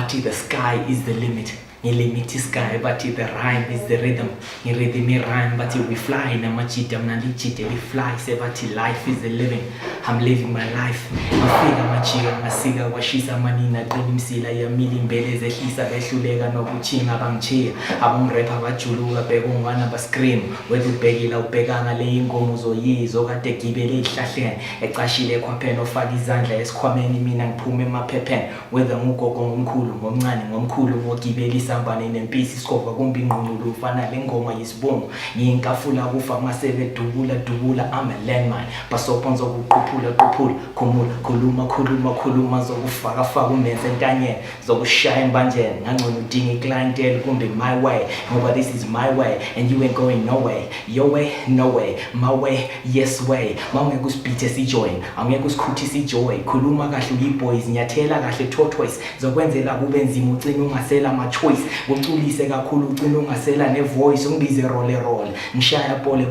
Bathi the sky is the limit. Limit sky, but the rhyme is the rhythm. Rhythm rhyme, but we fly. Namachita mnalichite, we fly. Say but life is the living. I'm living my life. Mafika machira masiga washisa manina msila ya mili mbele zehlisa behluleka nokuchinga bamchiya abamrapper bajuluka bekungwana bascream wedubhekila ubhekanga le ingomo uzoyizo kade gibele ihlahleni ecashile kwaphela ofaka izandla esikhwameni mina ngiphume emaphepheni whether ngugogo ngomkhulu ngomncane ngomkhulu ngogibela isambane nempisi isikova kumbi ingqungqulu ufana lengoma yisibongo yinkafula kufa masebe dubula I'm a landmine basoponzo kuquphula khuluma zokufaka umenze entanyeni zokushaya embanjeni ngangcono udinga iclientele kumbe my way ngoba this is my way and you ain't going no way your way no way my way yes way mawungeke usibhithe sijoin awungeke usikhuthise ijoy khuluma kahle uyiboys nyathela kahle tortoise zokwenzela kube nzima ucina ungasela ama choice uculise kakhulu ucina ungasela ne voice ungibize roll ngishaya pole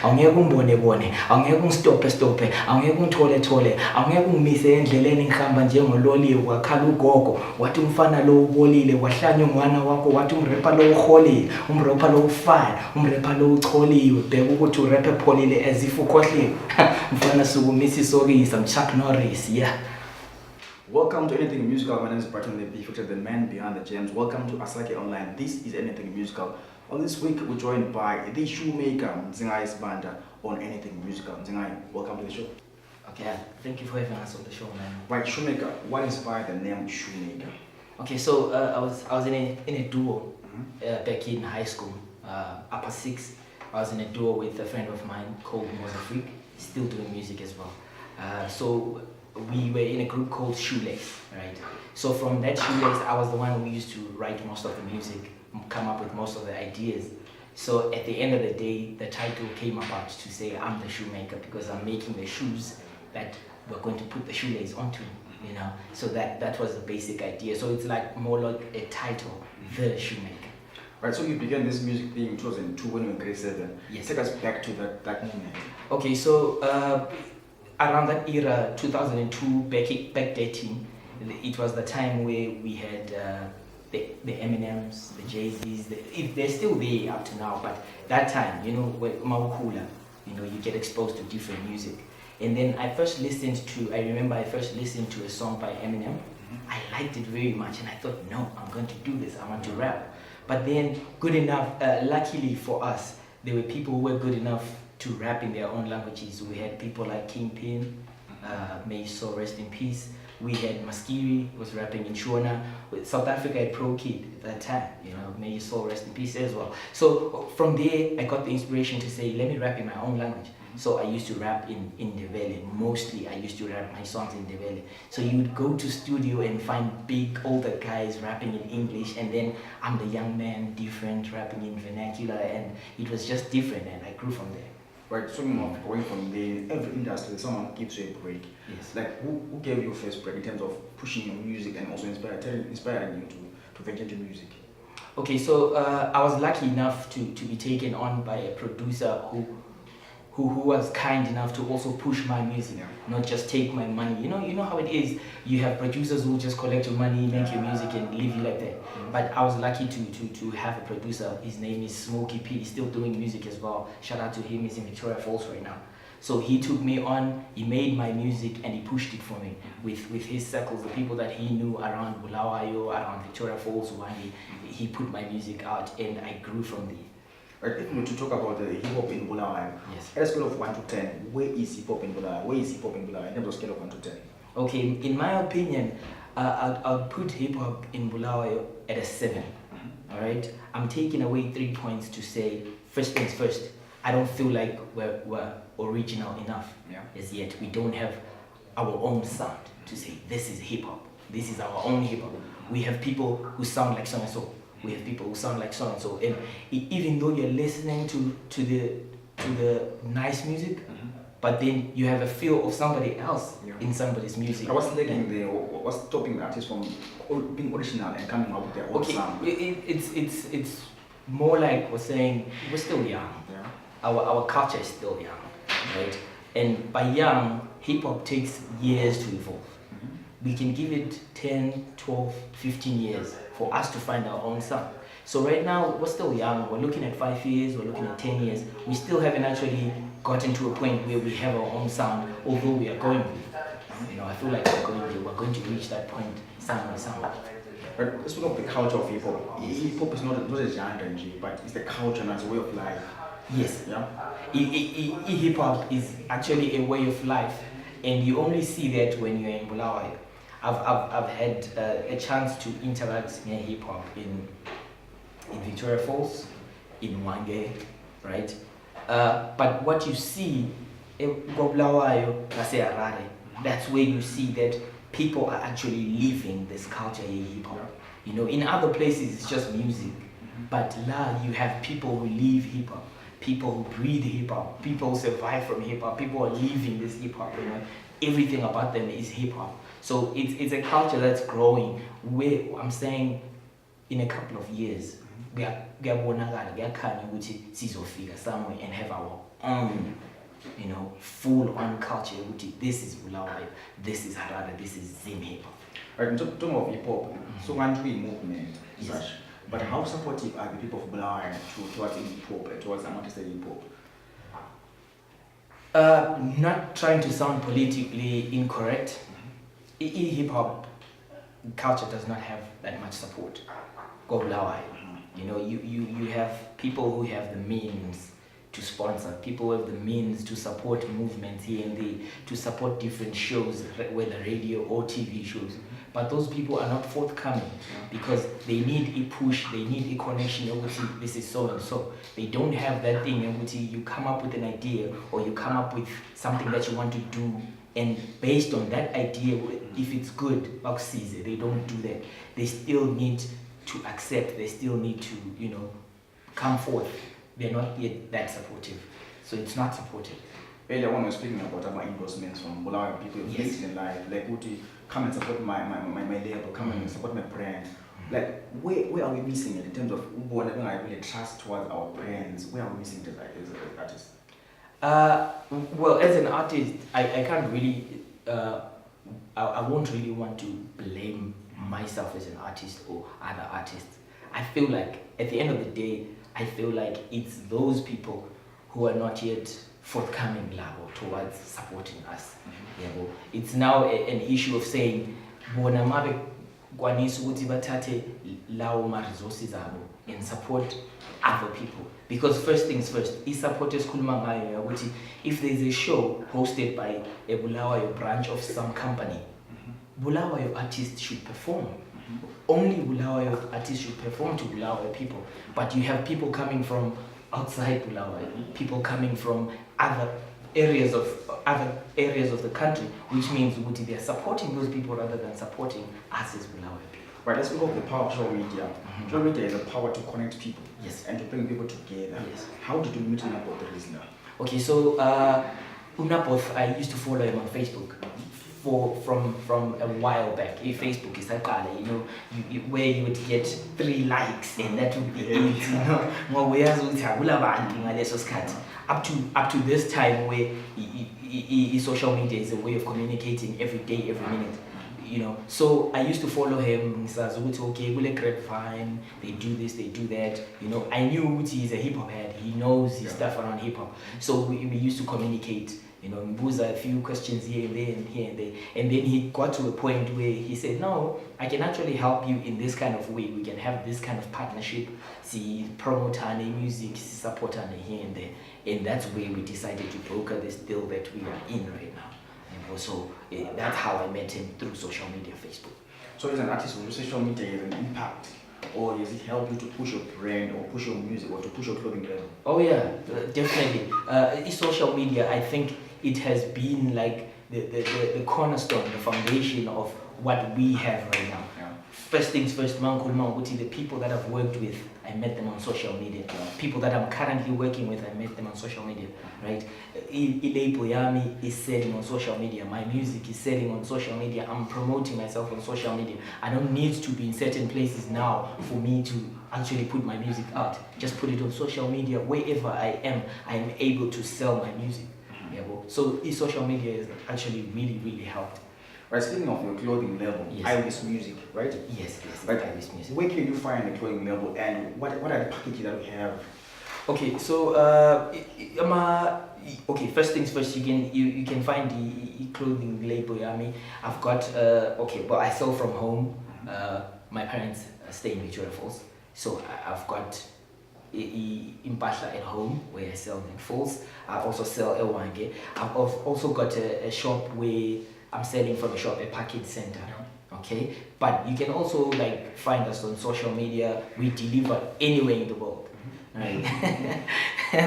awungeke umbone awungeke ungistope awungeke ungithole awungeke ungimise endleleni ngihamba njengololiwe wakhala ugogo wathi umfana lo ubolile wahlanya ungwana wakho wathi umrapper lo uholile umrapper lo ufine umrapper lo ucholiwe bheka ukuthi urapper pholile as if ukhohliwe mfana sukumisa isokisa Chuck Norris yeah. Welcome to Anything Musical. My name is Barton the Beefactor, the man behind the gems. Welcome to Asakhe Online. This is Anything Musical. On this week, we're joined by the Shoemaker, Mzingai Sibanda, on Anything Musical. Mzingai, welcome to the show. Okay, thank you for having us on the show, man. Right, Shoemaker, what inspired the name Shoemaker? Okay, so I was in a duo back in high school, upper 6. I was in a duo with a friend of mine called Asakhe, still doing music as well. So we were in a group called Shoelace, right? So from that Shoelace, I was the one who used to write most of the music, come up with most of the ideas. So at the end of the day, the title came about to say I'm the shoemaker because I'm making the shoes that we're going to put the shoelace onto, you know. So that was the basic idea. So it's like more like a title, the Shoemaker. Right, so you began this music thing in 2002 when you were in grade 7. Yes. Take us back to that moment. Okay, so around that era, 2002, back dating, it was the time where we had the Eminems, the Jay-Z's, they're still there up to now, but that time, you know, where Mawukula, you know, you get exposed to different music. And then I remember I first listened to a song by Eminem. I liked it very much and I thought, no, I'm going to do this, I want to rap. But then, good enough, luckily for us, there were people who were good enough to rap in their own languages. We had people like Kingpin, may his soul rest in peace. We had Maskiri, who was rapping in Shona. With South Africa had Pro Kid at that time, you know, may his soul rest in peace as well. So from there, I got the inspiration to say, let me rap in my own language. So I used to rap in Ndebele. Mostly I used to rap my songs in Ndebele. So you would go to studio and find big older guys rapping in English, and then I'm the young man, different, rapping in vernacular, and it was just different, and I grew from there. Right, so going from every industry, someone gives you a break. Yes. Like who gave you first break in terms of pushing your music and also inspiring you to venture into music? Okay, so I was lucky enough to be taken on by a producer who was kind enough to also push my music, not just take my money. You know how it is. You have producers who just collect your money, make your music, and leave you like that. But I was lucky to have a producer. His name is Smokey P. He's still doing music as well. Shout out to him. He's in Victoria Falls right now. So he took me on. He made my music and he pushed it for me with his circles, the people that he knew around Bulawayo, around Victoria Falls. He put my music out, and I grew from there. Right, if we were to talk about the hip hop in Bulawayo, yes. At a scale of 1 to 10, where is hip hop in Bulawayo? Where is hip hop in Bulawayo in terms of scale of 1 to 10? Okay, in my opinion, I'll put hip hop in Bulawayo at a 7. All right, I'm taking away 3 points to say first things first. I don't feel like we're original enough as yet. We don't have our own sound to say this is hip hop. This is our own hip hop. We have people who sound like so and so. We have people who sound like so and so, and even though you're listening to the nice music, but then you have a feel of somebody else in somebody's music. I was thinking what's stopping the artist from being original and coming up with their own sound? It's more like we're saying we're still young. Yeah. Our culture is still young, right? And by young, hip hop takes years to evolve. we can give it 10, 12, 15 years for us to find our own sound. So right now, we're still young. We're looking at 5 years, we're looking at 10 years. We still haven't actually gotten to a point where we have our own sound, although we are going there. You know, I feel like we're going to reach that point somewhere. But let's talk of the culture of hip hop. Hip hop is not a genre, but it's the culture and it's a way of life. Yes. Yeah. Hip hop is actually a way of life, and you only see that when you're in Bulawayo. I've had a chance to interact near hip hop in Victoria Falls, in Wange, right? But what you see in Bulawayo, that's where you see that people are actually living this culture in hip hop. You know, in other places it's just music, but now you have people who live hip hop, people who breathe hip hop, people who survive from hip hop, people are living this hip hop. You know, everything about them is hip hop. So it's a culture that's growing. Where I'm saying, in a couple of years, we are somewhere and have our own, you know, full-on culture. This is Bulawayo, this is Harare, this is Zim hip hop. Right, talking of hip hop, so country movement, Yes. such. But how supportive are the people of Bulawayo towards hip hop and towards artistic hip hop? Not trying to sound politically incorrect, hip hop culture does not have that much support. Go Bulawayo. You know, you have people who have the means to sponsor, people who have the means to support movements here and there, to support different shows, whether radio or TV shows. But those people are not forthcoming because they need a push, they need a connection. This is so and so. They don't have that thing. You come up with an idea or you come up with something that you want to do, and based on that idea, if it's good, they don't do that. They still need to accept, they still need to, you know, come forth. They're not yet that supportive. So it's not supportive. Earlier when we were speaking about our endorsements from Bulawayo people, Yes. in life, like would you come and support my label, come and support my brand. Like where are we missing it in terms of I really trust towards our brands? Where are we missing it as an artist? Well, as an artist, I can't really, I won't really want to blame myself as an artist or other artists. I feel like at the end of the day, I feel like it's those people who are not yet forthcoming level towards supporting us. It's now an issue of saying, bona mabe kwanisa ukuthi bathathe lawo ma resources abo and support other people. Because first things first, support esikhuluma ngayo ukuthi if there is a show hosted by a Bulawayo branch of some company, Bulawayo artists should perform. Only Bulawayo artists should perform to Bulawayo people. But you have people coming from outside Bulawayo, people coming from other areas of the country, which means they are supporting those people rather than supporting us as Bulawayo people. Right, let's talk of the power of social media. Social media is a power to connect people, Yes. and to bring people together. Yes. How did you meet about the listener? Okay, so Unapoth, I used to follow him on Facebook from a while back. Facebook is that you know, where you would get 3 likes and that would be it. You know, up to this time where social media is a way of communicating every day, every minute. You know, so I used to follow him. Okay, grapevine, they do this, they do that. You know, I knew he's a hip hop head. He knows his stuff around hip hop. So we used to communicate. You know, Mbuza a few questions here and there and here and there. And then he got to a point where he said, no, I can actually help you in this kind of way. We can have this kind of partnership. See, promote music, support here and there. And that's where we decided to broker this deal that we are in right now. And so that's how I met him, through social media, Facebook. So as an artist, will social media have an impact? Or does it help you to push your brand or push your music or to push your clothing level? Oh yeah, definitely. Social media, I think it has been like the cornerstone, the foundation of what we have right now. Yeah. First things first, the people that I've worked with, I met them on social media. People that I'm currently working with, I met them on social media, right? Ilabel Yami is selling on social media. My music is selling on social media. I'm promoting myself on social media. I don't need to be in certain places now for me to actually put my music out. Just put it on social media. Wherever I am able to sell my music. So social media has actually really, really helped. Right, speaking of your clothing label, Yes. Iris Music, right? Yes, Right. Iris Music. Where can you find the clothing label and what are the packages that we have? Okay, so okay. First things first, you can find the clothing label. I mean, I've got okay, but I sell from home. My parents stay in Victoria Falls, so I've got impahla at home where I sell in Falls. I also sell Ewange. I've also got a shop where I'm selling from a shop, a package center. Okay, but you can also like find us on social media. We deliver anywhere in the world. Right.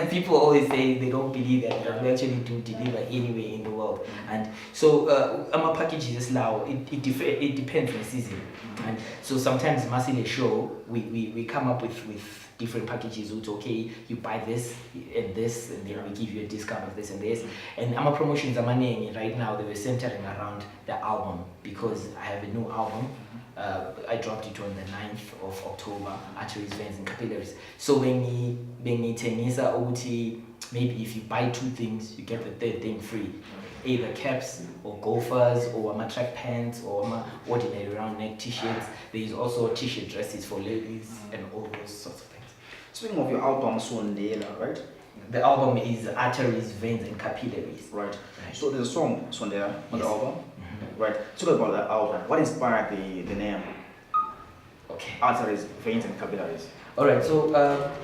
People always say they don't believe that, but we actually do deliver anywhere in the world. And so our package is now it depends on the season. And so sometimes Masile show we come up with different packages. It's okay, you buy this and this, and then we give you a discount of this and this. And our promotions are money right now. They were centering around the album because I have a new album. I dropped it on the 9th of October, Arteries, Veins and Capillaries. So when you tengisa uti, maybe if you buy 2 things, you get the third thing free. Either caps or gophers or track pants or ordinary round neck t-shirts. There is also t-shirt dresses for ladies and all those sorts of things. Speaking of your album, Sondela, right? The album is Arteries, Veins and Capillaries. Right. So there's a song, Sondela, on the Yes. album. Right. Talk about that album. What inspired the name? Okay. Arteries, Veins and Capillaries. All right. So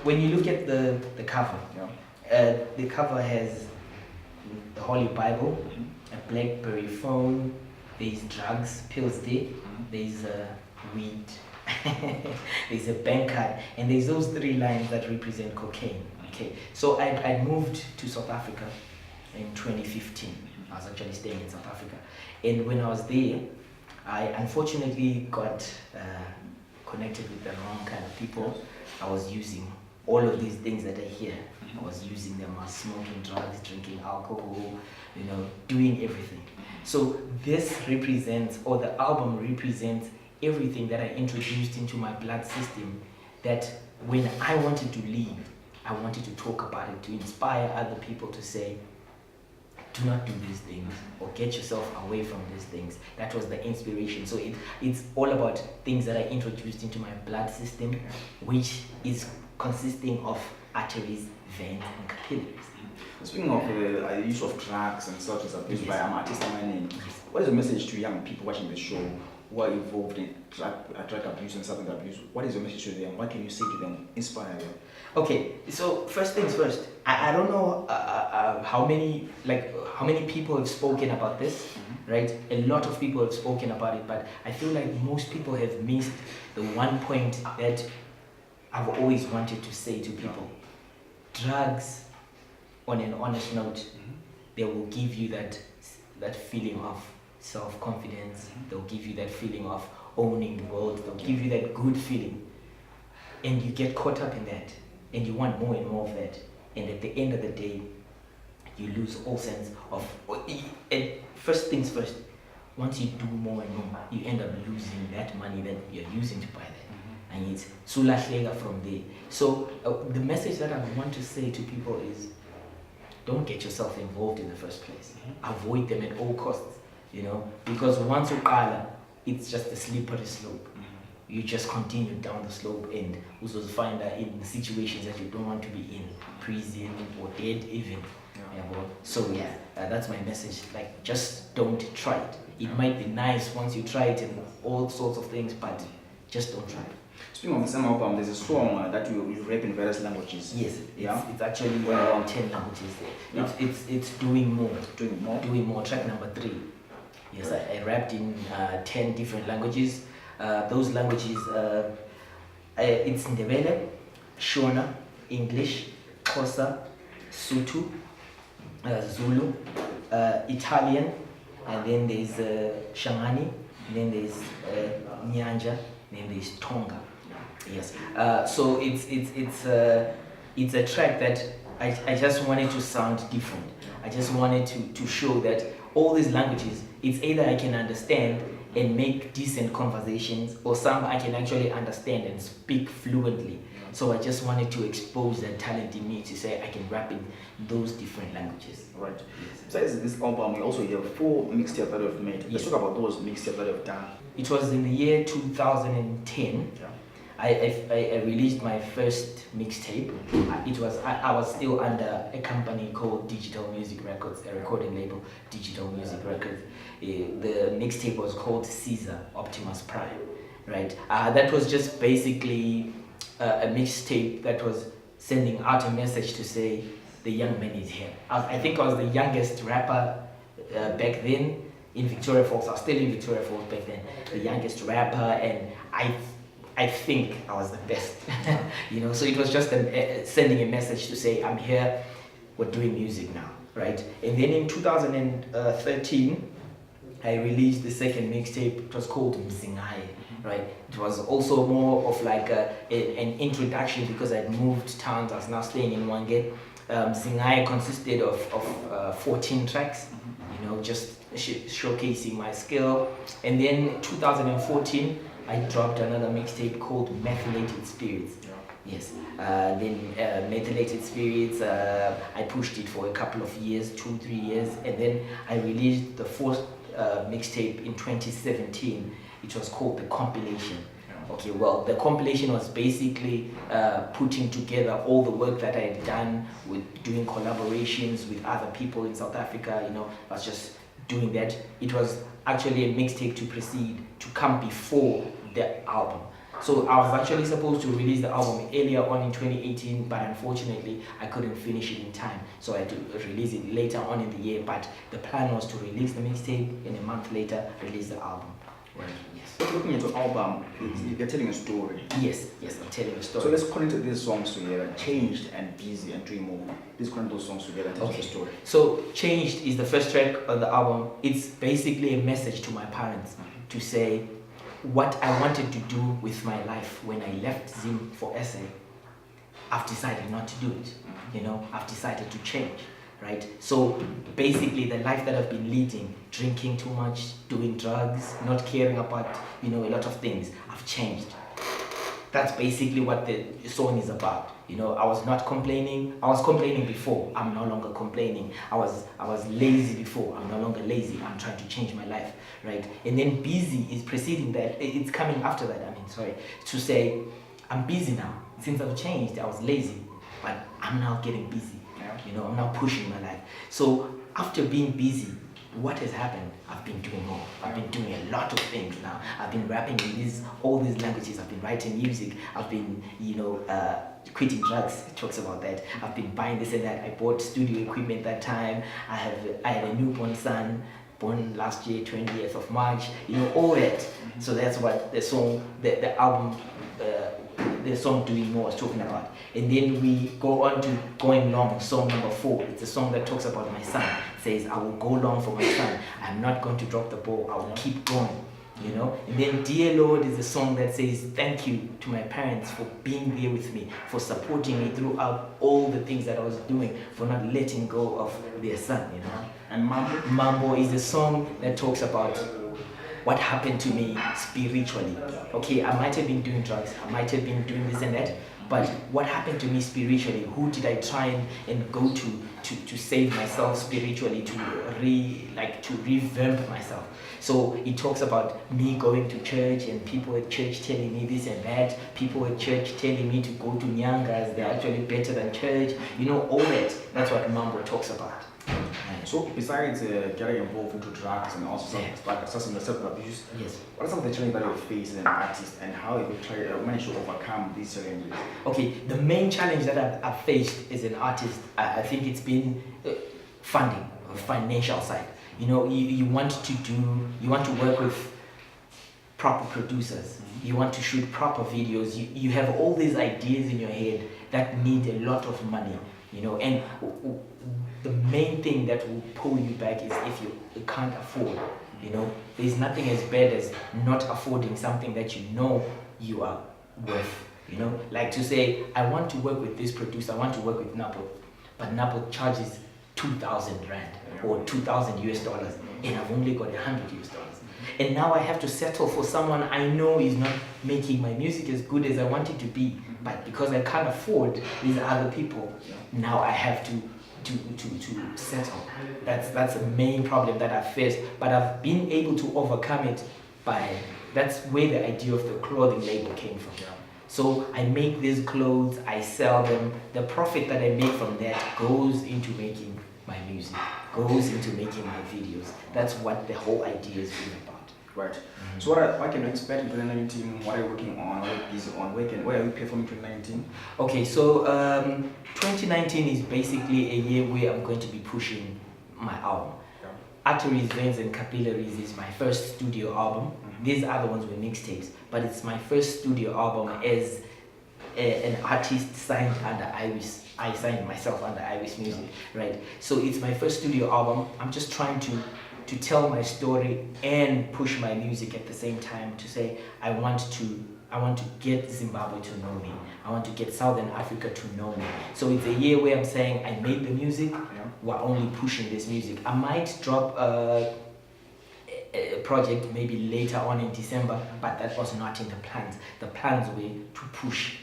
when you look at the cover, Yeah. the cover has the Holy Bible, a BlackBerry phone. There's drugs, pills there. There's weed. There's a bank card, and there's those 3 lines that represent cocaine. Okay. So I moved to South Africa in 2015. I was actually staying in South Africa. And when I was there, I unfortunately got connected with the wrong kind of people. I was using all of these things that are here. I was using them. I was smoking drugs, drinking alcohol, doing everything. So this represents, or the album represents, everything that I introduced into my blood system, that when I wanted to leave, I wanted to talk about it, to inspire other people to say, do not do these things or get yourself away from these things. That was the inspiration. So it's all about things that I introduced into my blood system, which is consisting of arteries, veins, and capillaries. Speaking of the use of drugs and substance abuse by artists, what is the message to young people watching the show who are involved in drug abuse and substance abuse? What is your message to them? What can you say to them, inspire them? Okay, so first things first. I don't know how many people have spoken about this, right? A lot of people have spoken about it, but I feel like most people have missed the one point that I've always wanted to say to people. Drugs, on an honest note, they will give you that feeling of self-confidence. They'll give you that feeling of owning the world. They'll give you that good feeling, and you get caught up in that, and you want more and more of that, and at the end of the day, you lose all sense of. And first things first, once you do more and more, you end up losing that money that you're using to buy that, and it's sulashlega from there. So the message that I want to say to people is, don't get yourself involved in the first place. Avoid them at all costs, because once you qala, it's just a slippery slope. You just continue down the slope and also find out in situations that you don't want to be in, prison or dead even. So that's my message. Like, just don't try it. It might be nice once you try it and all sorts of things, but just don't try it. Speaking of the same album, there's a song that you rap in various languages. Yes, it's actually around 10 languages there. It's doing more. Doing more. Track number 3. Yes, I rapped in 10 different languages. Those languages, it's Ndebele, Shona, English, Xhosa, Sotho, Zulu, Italian, and then there's Shangani, then there's Nyanja, then there's Tonga. Yes. So it's a track that I just wanted to sound different. I just wanted to show that all these languages, it's either I can understand and make decent conversations, or some I can actually understand and speak fluently. So I just wanted to expose that talent in me to say I can rap in those different languages. Right. Besides this album, we also have 4 mixtapes that we've made. Let's Yes. talk about those mixtapes that we've done. It was in the year 2010. Yeah. I released my first mixtape. I was still under a company called Digital Music Records, a recording label, Digital Music Records. The mixtape was called Caesar Optimus Prime, right? That was just basically a mixtape that was sending out a message to say the young man is here. I think I was the youngest rapper back then in Victoria Falls. I was still in Victoria Falls back then, the youngest rapper, and I think I was the best, so it was just sending a message to say, I'm here, we're doing music now, right? And then in 2013, I released the second mixtape. It was called Mzingaye, right? It was also more of like an introduction because I'd moved towns. I was now staying in Wange. Mzingaye consisted of 14 tracks, just showcasing my skill. And then 2014, I dropped another mixtape called Methylated Spirits. Yes. Then Methylated Spirits, I pushed it for a couple of years, 2-3 years, and then I released the fourth mixtape in 2017. It was called The Compilation. Okay, well, the compilation was basically putting together all the work that I had done with doing collaborations with other people in South Africa. I was just doing that. It was actually a mixtape to come before the album. So I was actually supposed to release the album earlier on in 2018, but unfortunately I couldn't finish it in time. So I had to release it later on in the year, but the plan was to release the mixtape and a month later release the album. Right. Yes. Looking at your album, you're telling a story. Yes, I'm telling a story. So let's connect these songs together, Changed and Busy and Dream More. Let's connect those songs together and tell the story. So Changed is the first track on the album. It's basically a message to my parents to say what I wanted to do with my life when I left Zim for SA. I've decided not to do it. I've decided to change. Right? So basically the life that I've been leading, drinking too much, doing drugs, not caring about, a lot of things, I've changed. That's basically what the song is about. I was not complaining. I was complaining before. I'm no longer complaining. I was lazy before. I'm no longer lazy. I'm trying to change my life, right? And then busy is preceding that. It's coming after that. To say I'm busy now. Since I've changed, I was lazy, but I'm now getting busy. I'm now pushing my life. So after being busy, what has happened? I've been doing more. I've been doing a lot of things now. I've been rapping in all these languages. I've been writing music. I've been, quitting drugs. It talks about that. I've been buying this and that. I bought studio equipment that time. I had a newborn son, born last year, 20th of March. All that. So that's what the song, the album. The song Doing More is talking about. And then we go on to Going Long, song number 4. It's a song that talks about my son. It says, I will go long for my son. I'm not going to drop the ball. I will keep going. And then Dear Lord is a song that says thank you to my parents for being there with me, for supporting me throughout all the things that I was doing, for not letting go of their son. And Mambo is a song that talks about what happened to me spiritually. Okay, I might have been doing drugs, I might have been doing this and that, but what happened to me spiritually? Who did I try and go to save myself spiritually, to revamp myself? So it talks about me going to church and people at church telling me this and that, people at church telling me to go to Nyangas, they're actually better than church, all that. That's what Mambo talks about. So besides getting involved into drugs and also some self-abuse, yes, what are some of the challenges that you face as an artist and how have you managed to overcome these challenges? Okay, the main challenge that I've faced as an artist, I think it's been funding, financial side. You want to work with proper producers, you want to shoot proper videos, you have all these ideas in your head that need a lot of money, and the main thing that will pull you back is if you can't afford. There's nothing as bad as not affording something that you are worth. Like to say, I want to work with this producer, I want to work with Napo, but Napo charges 2,000 rand or $2,000 and I've only got $100. And now I have to settle for someone I know is not making my music as good as I want it to be. But because I can't afford these other people, now I have to settle. That's the main problem that I faced. But I've been able to overcome it that's where the idea of the clothing label came from. So I make these clothes, I sell them. The profit that I make from that goes into making my music, goes into making my videos. That's what the whole idea is really about. Right. So what can we expect in 2019? What are you working on? What are you busy on? Where are you performing 2019? Okay, so 2019 is basically a year where I'm going to be pushing my album. Arteries, Veins and Capillaries is my first studio album. These other ones were mixtapes, but it's my first studio album as an artist signed under Iris. I signed myself under Iris Music, right? So it's my first studio album. I'm just trying to tell my story and push my music at the same time, to say I want to get Zimbabwe to know me. I want to get Southern Africa to know me. So it's a year where I'm saying I made the music, we're only pushing this music. I might drop a project maybe later on in December, but that was not in the plans. The plans were to push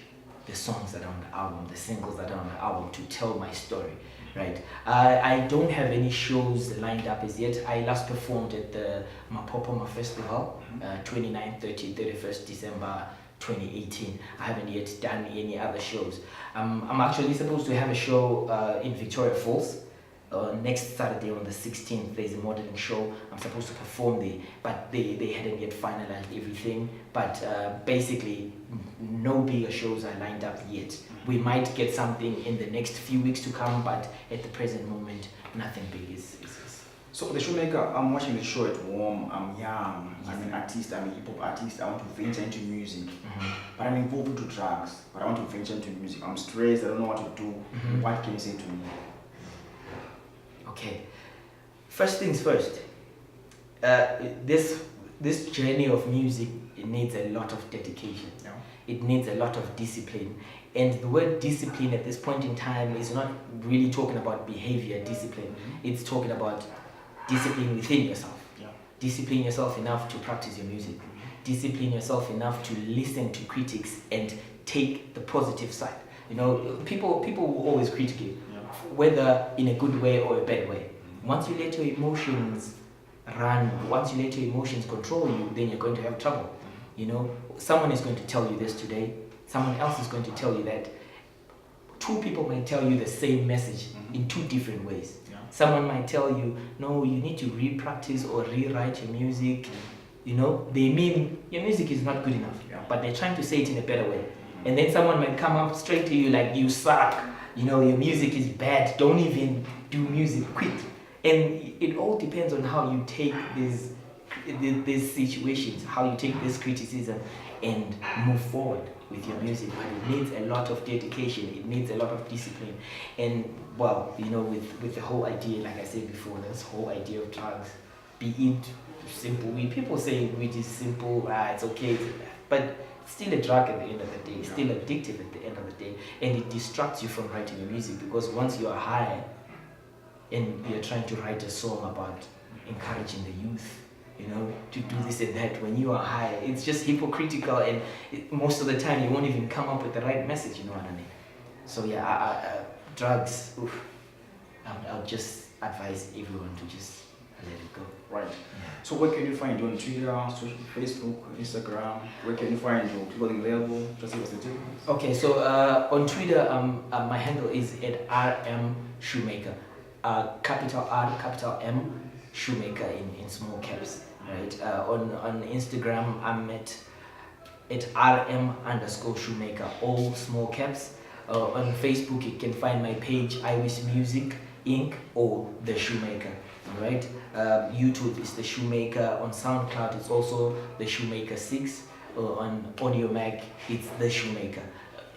the songs that are on the album, the singles that are on the album, to tell my story. Right. I don't have any shows lined up as yet. I last performed at the Mapopoma Festival, 29th, 30th, 31st December 2018. I haven't yet done any other shows. I'm actually supposed to have a show in Victoria Falls. Next Saturday on the 16th, there's a modeling show. I'm supposed to perform there, but they hadn't yet finalized everything. But basically, no bigger shows are lined up yet. We might get something in the next few weeks to come, but at the present moment, nothing big is. So the Shoemaker, I'm watching the show at Warm. I'm young. I'm an artist. I'm a hip hop artist. I want to venture into music, but I'm involved into drugs. But I want to venture into music. I'm stressed. I don't know what to do. What can you say to me? Okay, first things first, this journey of music, it needs a lot of dedication. It needs a lot of discipline. And the word discipline at this point in time is not really talking about behavior discipline. It's talking about discipline within yourself. Discipline yourself enough to practice your music. Discipline yourself enough to listen to critics and take the positive side. You know, people will always critique you, whether in a good way or a bad way. Once you let your emotions run, once you let your emotions control you, then you're going to have trouble. You know, someone is going to tell you this today, someone else is going to tell you that. Two people might tell you the same message in two different ways. Someone might tell you, no, you need to re-practice or rewrite your music. You know, they mean your music is not good enough, but they're trying to say it in a better way. And then someone might come up straight to you like, you suck, you know, your music is bad, don't even do music, quit. And it all depends on how you take these situations, how you take this criticism and move forward with your music. But it needs a lot of dedication, it needs a lot of discipline. And well, you know, with the whole idea, like I said before, this whole idea of drugs, be it simple weed. People say weed is simple, it's okay, but it's still a drug at the end of the day. It's still addictive at the end of the day, and it distracts you from writing your music, because once you are high and you're trying to write a song about encouraging the youth, you know, to do this and that, when you are high, it's just hypocritical, and most of the time you won't even come up with the right message, you know what I mean? So yeah, drugs, I'll just advise everyone to just let it go. Right. So where can you find you on Twitter, Facebook, Instagram? Where can you find your clothing label? Just give us the tip. Okay, so on Twitter, my handle is at RM Shoemaker. Capital R, capital M, Shoemaker in small caps. Right. On Instagram, I'm at RM_Shoemaker, all small caps. On Facebook, you can find my page, Iris Music Inc. or The Shoemaker. Right. YouTube is The Shoemaker. On SoundCloud, it's also The Shoemaker 6. On Audio Mag, it's The Shoemaker.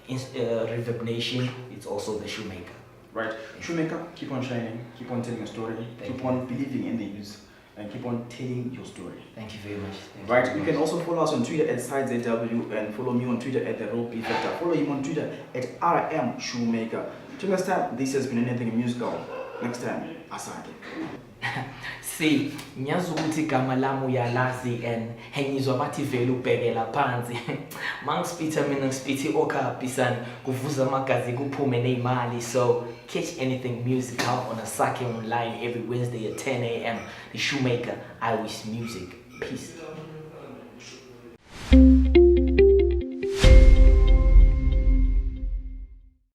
Reverb Nation, it's also The Shoemaker. Right. Shoemaker, keep on shining, keep on telling your story, keep on believing in the youth, and keep on telling your story. Thank you very much. Right. You can also follow us on Twitter at SideZW, and follow me on Twitter at Beefactor. Follow him on Twitter at RM Shoemaker. Till next time, this has been Anything Musical. Next time, Asakhe. See, ngiyazi ukuthi igama lami uyalazi and ngizwa bathi vele ubhekela phansi. Mangispitha mina ngispitha okhabisana kuvuza amagazi kuphume nezimali. So catch anything musical on Asakhe online every Wednesday at 10 a.m. The Shoemaker, I wish music. Peace.